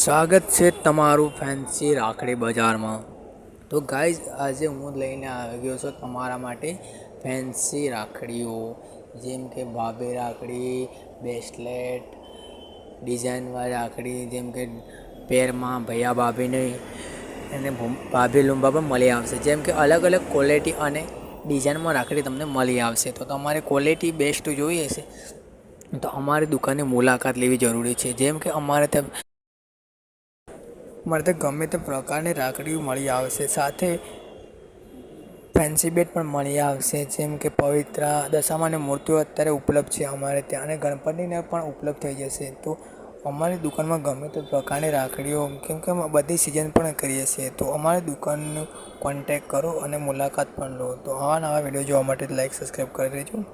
સ્વાગત છે તમારું ફેન્સી રાખડી બજારમાં। તો ગાઈઝ આજે હું લઈને આવી ગયો છું તમારા માટે ફેન્સી રાખડીઓ, જેમ કે ભાભી રાખડી, બ્રેસલેટ, ડિઝાઇનવાળી રાખડી, જેમ કે પેરમાં ભૈયા ભાભીને અને ભાભી લુંબા પણ મળી આવશે। જેમ કે અલગ અલગ ક્વોલિટી અને ડિઝાઇનમાં રાખડી તમને મળી આવશે। તો તમારે ક્વોલિટી બેસ્ટ જોઈએ છે તો અમારી દુકાનની મુલાકાત લેવી જરૂરી છે। જેમ કે અમારે ત્યાં ગમે તે પ્રકારની રાખડીઓ મળી આવશે, સાથે ફેન્સી બેટ પણ મળી આવશે। જેમ કે પવિત્રા, દશામાની મૂર્તિઓ અત્યારે ઉપલબ્ધ છે અમારે ત્યાં, અને ગણપતિને પણ ઉપલબ્ધ થઈ જશે। તો અમારી દુકાનમાં ગમે તે પ્રકારની રાખડીઓ, કેમ કે અમે બધી સિઝન પણ કરીએ છીએ, તો અમારી દુકાનનો કોન્ટેક કરો અને મુલાકાત પણ લો। તો આવા નવા વિડીયો જોવા માટે લાઈક સબસ્ક્રાઈબ કરી દેજો।